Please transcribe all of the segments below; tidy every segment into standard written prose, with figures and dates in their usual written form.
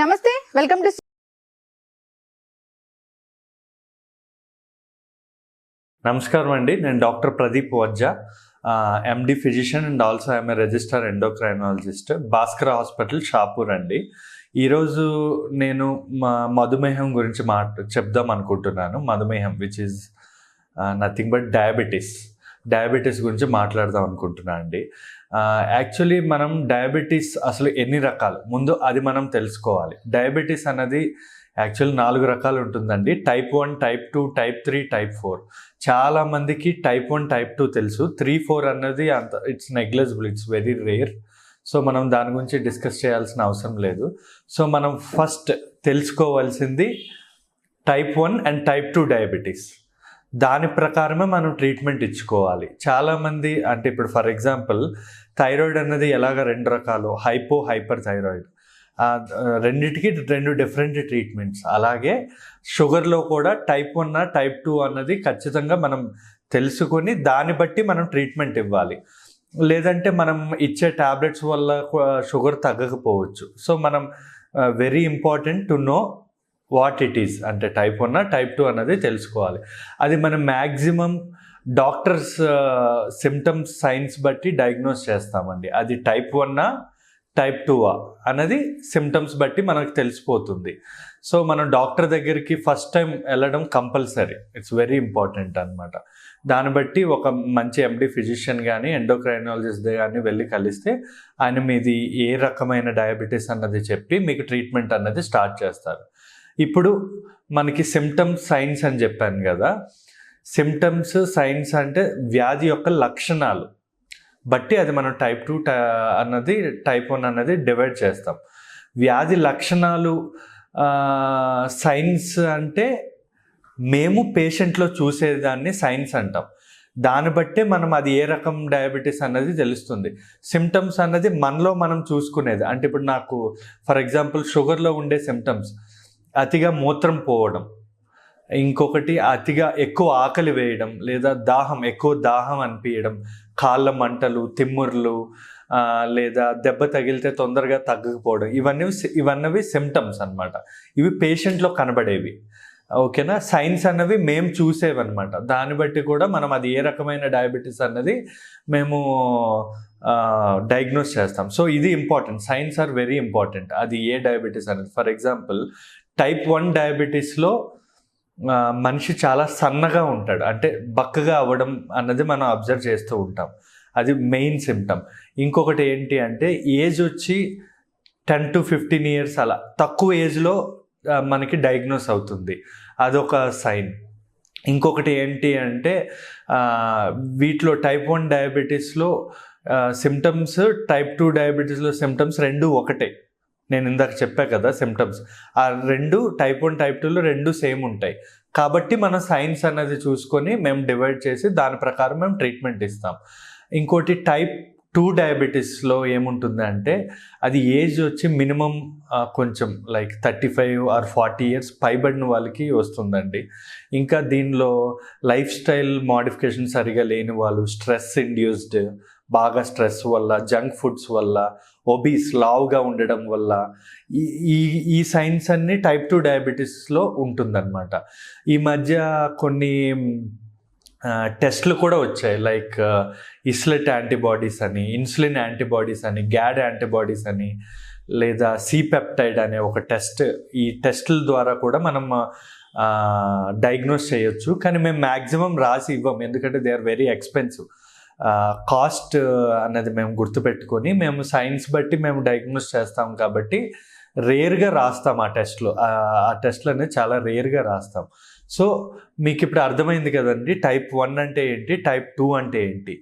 నమస్తే, welcome to నమస్కారం అండి. నేను doctor Pradeep Vajja, MD physician and also I'm a register endocrinologist, Bhaskar hospital, Shapur అండి. ఈరోజు నేను మధుమేహం గురించి చెప్దాం అనుకుంటున్నాను. మధుమేహం which is nothing but diabetes గురించి మాట్లాడదాం అనుకుంటున్నాను అండి. యాక్చువల్లీ మనం డయాబెటీస్ అసలు ఎన్ని రకాలు, ముందు అది మనం తెలుసుకోవాలి. డయాబెటీస్ అన్నది యాక్చువల్లీ 4 రకాలు ఉంటుందండి. Type 1, type 2, type 3, type 4. చాలామందికి టైప్ 1, టైప్ 2 తెలుసు. 3, 4 అన్నది అంత it's negligible, it's very rare. So మనం దాని గురించి డిస్కస్ చేయాల్సిన అవసరం లేదు. సో మనం ఫస్ట్ తెలుసుకోవాల్సింది టైప్ 1 అండ్ టైప్ 2 డయాబెటీస్. దాని ప్రకారమే మనం ట్రీట్మెంట్ ఇచ్చుకోవాలి. చాలామంది అంటే ఇప్పుడు ఫర్ ఎగ్జాంపుల్ థైరాయిడ్ అన్నది ఎలాగ 2 రకాలు, హైపర్ థైరాయిడ్, రెండిటికి 2 డిఫరెంట్ ట్రీట్మెంట్స్. అలాగే షుగర్లో కూడా టైప్ 1, టైప్ 2 అన్నది ఖచ్చితంగా మనం తెలుసుకొని దాన్ని బట్టి మనం ట్రీట్మెంట్ ఇవ్వాలి. లేదంటే మనం ఇచ్చే ట్యాబ్లెట్స్ వల్ల షుగర్ తగ్గకపోవచ్చు. సో మనం very important to know what it is, అంటే టైప్ 1, టైప్ 2 అన్నది తెలుసుకోవాలి. అది మనం మ్యాక్సిమం డాక్టర్స్ సిమ్టమ్స్, సైన్స్ బట్టి డయాగ్నోస్ చేస్తామండి. అది టైప్ 1, టైప్ 2 అన్నది సిమ్టమ్స్ బట్టి మనకు తెలిసిపోతుంది. సో మనం డాక్టర్ దగ్గరికి ఫస్ట్ టైం వెళ్ళడం కంపల్సరీ, ఇట్స్ వెరీ ఇంపార్టెంట్ అనమాట. దాన్ని బట్టి ఒక మంచి ఎండి ఫిజిషియన్ కానీ ఎండోక్రైనాలజిస్ట్ కానీ వెళ్ళి కలిస్తే ఆయన మీది ఏ రకమైన డయాబెటీస్ అన్నది చెప్పి మీకు ట్రీట్మెంట్ అన్నది స్టార్ట్ చేస్తారు. ఇప్పుడు మనకి సిమ్టమ్స్, సైన్స్ అని చెప్పాను కదా. సిమ్టమ్స్, సైన్స్ అంటే వ్యాధి యొక్క లక్షణాలు బట్టి అది మనం టైప్ 2 అన్నది, టైప్ 1 అన్నది డివైడ్ చేస్తాం. వ్యాధి లక్షణాలు, సైన్స్ అంటే మేము పేషెంట్లో చూసేదాన్ని సైన్స్ అంటాం. దాన్ని బట్టే మనం అది ఏ రకం డయాబెటీస్ అన్నది తెలుస్తుంది. సిమ్టమ్స్ అన్నది మనలో మనం చూసుకునేది. అంటే ఇప్పుడు నాకు ఫర్ ఎగ్జాంపుల్ షుగర్లో ఉండే సిమ్టమ్స్ అతిగా మూత్రం పోవడం, ఇంకొకటి అతిగా ఎక్కువ ఆకలి వేయడం, లేదా ఎక్కువ దాహం అనిపించడం, కాళ్ళ మంటలు, తిమ్ముర్లు, లేదా దెబ్బ తగిలితే తొందరగా తగ్గకపోవడం, ఇవన్నవి సిమ్టమ్స్ అన్నమాట. ఇవి పేషెంట్లో కనబడేవి. ఓకేనా. సైన్స్ అన్నవి మేము చూసేవన్నమాట. దాన్ని బట్టి కూడా మనం అది ఏ రకమైన డయాబెటీస్ అన్నది మేము డయాగ్నోస్ చేస్తాం. సో ఇది important, signs are very important. అది ఏ డయాబెటీస్ అనేది, ఫర్ ఎగ్జాంపుల్ టైప్ 1 డయాబెటీస్లో మనిషి చాలా సన్నగా ఉంటాడు, అంటే బక్కగా అవ్వడం అన్నది మనం అబ్జర్వ్ చేస్తూ ఉంటాం. అది మెయిన్ సిమ్టమ్. ఇంకొకటి ఏంటి అంటే ఏజ్ వచ్చి 10 to 15 years అలా తక్కువ ఏజ్లో మనకి డయాగ్నోస్ అవుతుంది, అదొక సైన్. ఇంకొకటి ఏంటి అంటే వీటిలో టైప్ 1 డయాబెటీస్లో సిమ్టమ్స్, టైప్ 2 డయాబెటీస్లో సిమ్టమ్స్ 2 ఒకటే. నేను ఇందాక చెప్పా కదా సిమ్టమ్స్, ఆ 2 టైప్ 1, టైప్ 2లో 2 సేమ్ ఉంటాయి. కాబట్టి మనం సైన్స్ అన్నది చూసుకొని మేము డివైడ్ చేసి దాని ప్రకారం మేము ట్రీట్మెంట్ ఇస్తాం. ఇంకోటి టైప్ 2 డయాబెటీస్లో ఏముంటుందంటే అది ఏజ్ వచ్చి మినిమం కొంచెం లైక్ 35 or 40 years పైబడిన వాళ్ళకి వస్తుందండి. ఇంకా దీనిలో లైఫ్ స్టైల్ మోడిఫికేషన్ సరిగా లేని వాళ్ళు, స్ట్రెస్ ఇండ్యూస్డ్, బాగా స్ట్రెస్ వల్ల, జంక్ ఫుడ్స్ వల్ల, ఒబీస్ లావుగా ఉండడం వల్ల, ఈ సైన్స్ అన్ని టైప్ 2 డయాబెటీస్లో ఉంటుందన్నమాట. ఈ మధ్య కొన్ని టెస్ట్లు కూడా వచ్చాయి, లైక్ ఇస్లెట్ యాంటీబాడీస్ అని, ఇన్సులిన్ యాంటీబాడీస్ అని, గ్యాడ్ యాంటీబాడీస్ అని, లేదా సిపెప్టైడ్ అనే ఒక టెస్ట్. ఈ టెస్టుల ద్వారా కూడా మనం డయాగ్నోస్ చేయొచ్చు. కానీ మేము మ్యాక్సిమం రాసి ఇవ్వం, ఎందుకంటే they are very expensive. Cost అన్నది మేము గుర్తుపెట్టుకొని మేము సైన్స్ బట్టి మేము డయాగ్నోస్ చేస్తాం. కాబట్టి రేర్గా రాస్తాం ఆ టెస్ట్లు అనేది చాలా రేర్గా రాస్తాం. సో మీకు ఇప్పుడు అర్థమైంది కదండి, టైప్ 1 అంటే ఏంటి, టైప్ 2 అంటే ఏంటి.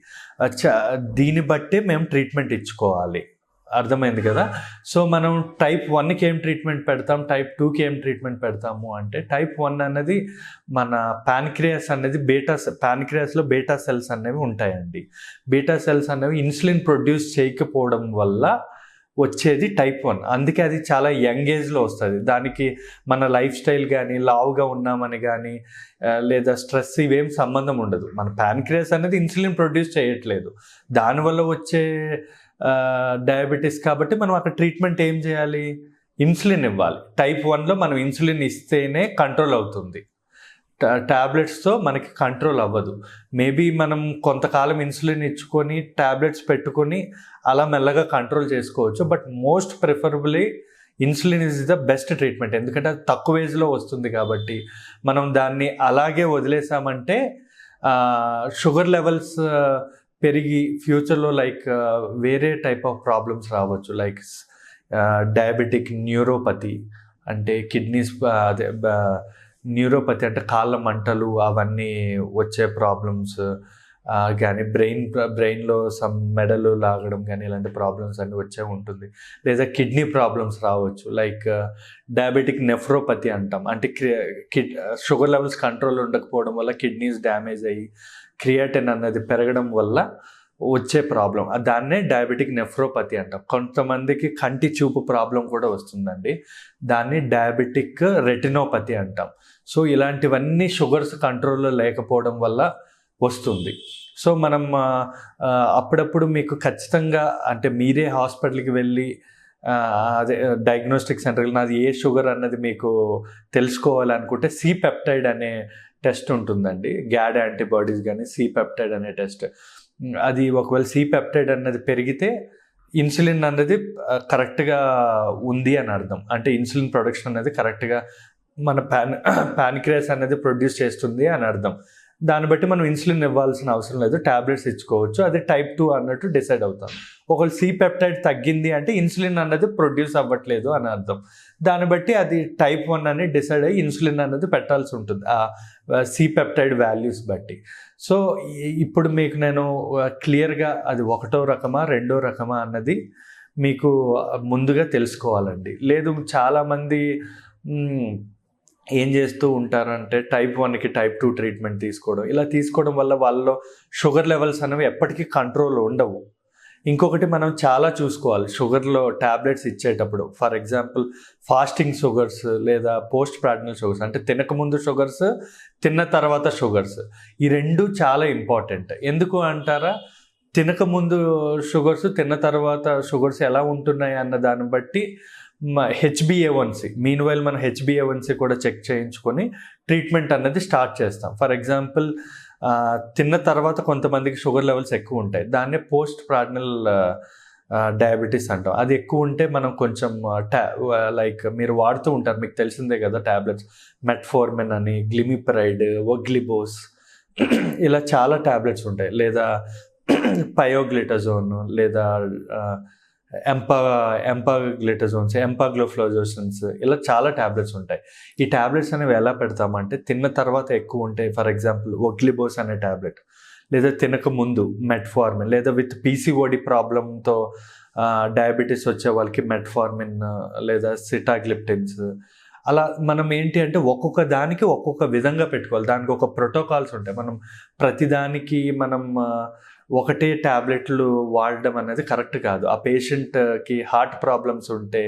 దీన్ని బట్టే మేము ట్రీట్మెంట్ ఇచ్చుకోవాలి. అర్థమైంది కదా. సో మనం టైప్ 1కి ఏం ట్రీట్మెంట్ పెడతాం, టైప్ 2కి ఏం ట్రీట్మెంట్ పెడతాము అంటే, టైప్ 1 అన్నది మన ప్యాన్క్రియాస్ అనేది ప్యాన్క్రియాస్లో బీటా సెల్స్ అనేవి ఉంటాయండి. బీటా సెల్స్ అనేవి ఇన్సులిన్ ప్రొడ్యూస్ చేయకపోవడం వల్ల వచ్చేది టైప్ 1. అందుకే అది చాలా యంగ్ ఏజ్లో వస్తుంది. దానికి మన లైఫ్ స్టైల్ కానీ, లావుగా ఉన్నామని కానీ, లేదా స్ట్రెస్, ఇవేం సంబంధం ఉండదు. మన ప్యాన్క్రియాస్ అనేది ఇన్సులిన్ ప్రొడ్యూస్ చేయట్లేదు, దానివల్ల వచ్చే డయాబెటీస్. కాబట్టి మనం అక్కడ ట్రీట్మెంట్ ఏం చేయాలి, ఇన్సులిన్ ఇవ్వాలి. టైప్ 1లో మనం ఇన్సులిన్ ఇస్తేనే కంట్రోల్ అవుతుంది. ట్యాబ్లెట్స్తో మనకి కంట్రోల్ అవ్వదు. మేబీ మనం కొంతకాలం ఇన్సులిన్ ఇచ్చుకొని ట్యాబ్లెట్స్ పెట్టుకొని అలా మెల్లగా కంట్రోల్ చేసుకోవచ్చు. But most preferably insulin is the best treatment. ఎందుకంటే అది తక్కువ ఏజ్లో వస్తుంది కాబట్టి. మనం దాన్ని అలాగే వదిలేసామంటే షుగర్ లెవెల్స్ పెరిగి ఫ్యూచర్లో వేరే టైప్ ఆఫ్ ప్రాబ్లమ్స్ రావచ్చు. డయాబెటిక్ న్యూరోపతి అంటే కిడ్నీస్, అదే న్యూరోపతి అంటే కాళ్ళ మంటలు అవన్నీ వచ్చే ప్రాబ్లమ్స్ కానీ, బ్రెయిన్లో సమ్ మెడలు లాగడం కానీ ఇలాంటి ప్రాబ్లమ్స్ అన్నీ వచ్చే ఉంటుంది. లేదా కిడ్నీ ప్రాబ్లమ్స్ రావచ్చు. డయాబెటిక్ నెఫ్రోపతి అంటాం. అంటే షుగర్ లెవెల్స్ కంట్రోల్ ఉండకపోవడం వల్ల కిడ్నీస్ డ్యామేజ్ అయ్యి క్రియాటిన్ అన్నది పెరగడం వల్ల వచ్చే ప్రాబ్లం, దాన్నే డయాబెటిక్ నెఫ్రోపతి అంటాం. కొంతమందికి కంటి చూపు ప్రాబ్లం కూడా వస్తుందండి, దాన్ని డయాబెటిక్ రెటినోపతి అంటాం. సో ఇలాంటివన్నీ షుగర్స్ కంట్రోల్లో లేకపోవడం వల్ల వస్తుంది. సో మనం అప్పుడప్పుడు మీకు ఖచ్చితంగా అంటే మీరే హాస్పిటల్కి వెళ్ళి అదే డయాగ్నోస్టిక్ సెంటర్కి నాది ఏ షుగర్ అన్నది మీకు తెలుసుకోవాలనుకుంటే C-పెప్టైడ్ అనే టెస్ట్ ఉంటుందండి. గ్యాడ్ యాంటీబాడీస్ కానీ C-పెప్టైడ్ అనే టెస్ట్. అది ఒకవేళ C-పెప్టైడ్ అన్నది పెరిగితే ఇన్సులిన్ అన్నది కరెక్ట్గా ఉంది అని అర్థం. అంటే ఇన్సులిన్ ప్రొడక్షన్ అనేది కరెక్ట్గా మన ప్యాన్క్రియాస్ అనేది ప్రొడ్యూస్ చేస్తుంది అని అర్థం. దాన్ని బట్టి మనం ఇన్సులిన్ ఇవ్వాల్సిన అవసరం లేదు, ట్యాబ్లెట్స్ ఇచ్చుకోవచ్చు. అది టైప్ 2 అన్నట్టు డిసైడ్ అవుతాం. ఒకవేళ C-పెప్టైడ్ తగ్గింది అంటే ఇన్సులిన్ అన్నది ప్రొడ్యూస్ అవ్వట్లేదు అని అర్థం. దాన్ని బట్టి అది టైప్ 1 అని డిసైడ్ అయ్యి ఇన్సులిన్ అన్నది పెట్టాల్సి ఉంటుంది ఆ C-పెప్టైడ్ వాల్యూస్ బట్టి. సో ఇప్పుడు మీకు నేను క్లియర్గా అది 1వ రకమా 2వ రకమా అన్నది మీకు ముందుగా తెలుసుకోవాలండి. లేదు చాలామంది ఏం చేస్తూ ఉంటారంటే టైప్ 1కి టైప్ 2 ట్రీట్మెంట్ తీసుకోవడం, ఇలా తీసుకోవడం వల్ల వాళ్ళలో షుగర్ లెవెల్స్ అనేవి ఎప్పటికీ కంట్రోల్ ఉండవు. ఇంకొకటి మనం చాలా చూసుకోవాలి షుగర్లో ట్యాబ్లెట్స్ ఇచ్చేటప్పుడు. ఫర్ ఎగ్జాంపుల్ ఫాస్టింగ్ షుగర్స్ లేదా పోస్ట్ ప్రార్డినల్ షుగర్స్, అంటే తినకముందు షుగర్స్, తిన్న తర్వాత షుగర్స్, ఈ రెండు చాలా ఇంపార్టెంట్. ఎందుకు అంటారా, తినకముందు షుగర్స్ తిన్న తర్వాత షుగర్స్ ఎలా ఉంటున్నాయి అన్న దాన్ని బట్టి HbA1c, మీన్వైల్ మనం HbA1c కూడా చెక్ చేయించుకొని ట్రీట్మెంట్ అన్నది స్టార్ట్ చేస్తాం. ఫర్ ఎగ్జాంపుల్ తిన్న తర్వాత కొంతమందికి షుగర్ లెవెల్స్ ఎక్కువ ఉంటాయి, దాన్నే పోస్ట్ ప్రార్డినల్ డయాబెటీస్ అంటాం. అది ఎక్కువ ఉంటే మనం కొంచెం మీరు వాడుతూ ఉంటారు, మీకు తెలిసిందే కదా ట్యాబ్లెట్స్, మెట్ఫోర్మిన్ అని, గ్లిమిప్రైడ్, ఒగ్లిబోస్, ఇలా చాలా ట్యాబ్లెట్స్ ఉంటాయి. లేదా పయోగ్లిటజోన్, లేదా ఎంపాగ్లిటజోన్స్, ఎంపాగ్లోఫ్లోజోసిన్స్, ఇలా చాలా ట్యాబ్లెట్స్ ఉంటాయి. ఈ ట్యాబ్లెట్స్ అనేవి ఎలా పెడతామంటే తిన్న తర్వాత ఎక్కువ ఉంటాయి. ఫర్ ఎగ్జాంపుల్ ఒగ్లిబోస్ అనే ట్యాబ్లెట్, లేదా తినక ముందు మెట్ఫార్మిన్, లేదా విత్ PCOD ప్రాబ్లంతో డయాబెటీస్ వచ్చే వాళ్ళకి మెట్ఫార్మిన్ లేదా సిటాగ్లిప్టిన్స్. అలా మనం ఏంటి అంటే ఒక్కొక్క దానికి ఒక్కొక్క విధంగా పెట్టుకోవాలి, దానికి ఒక ప్రోటోకాల్స్ ఉంటాయి. మనం ప్రతిదానికి మనం ఒకటే ట్యాబ్లెట్లు వాడడం అనేది కరెక్ట్ కాదు. ఆ పేషెంట్కి హార్ట్ ప్రాబ్లమ్స్ ఉంటే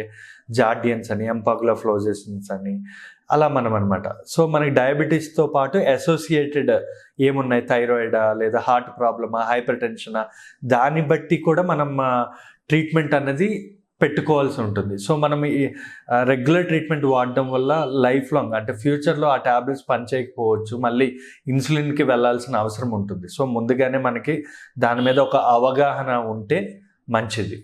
జార్డియన్స్ అని, ఎంపాగ్లోఫ్లోజేషన్స్ అని, అలా మనం అనమాట. సో మనకి డయాబెటీస్తో పాటు అసోసియేటెడ్ ఏమున్నాయి, థైరాయిడా లేదా హార్ట్ ప్రాబ్లమా, హైపర్ టెన్షనా, దాన్ని బట్టి కూడా మనం ట్రీట్మెంట్ అనేది పెట్టుకోవాల్సి ఉంటుంది. సో మనం ఈ రెగ్యులర్ ట్రీట్మెంట్ వాడడం వల్ల లైఫ్ లాంగ్, అంటే ఫ్యూచర్లో ఆ ట్యాబ్లెట్స్ పనిచేయకపోవచ్చు, మళ్ళీ ఇన్సులిన్కి వెళ్ళాల్సిన అవసరం ఉంటుంది. సో ముందుగానే మనకి దాని మీద ఒక అవగాహన ఉంటే మంచిది.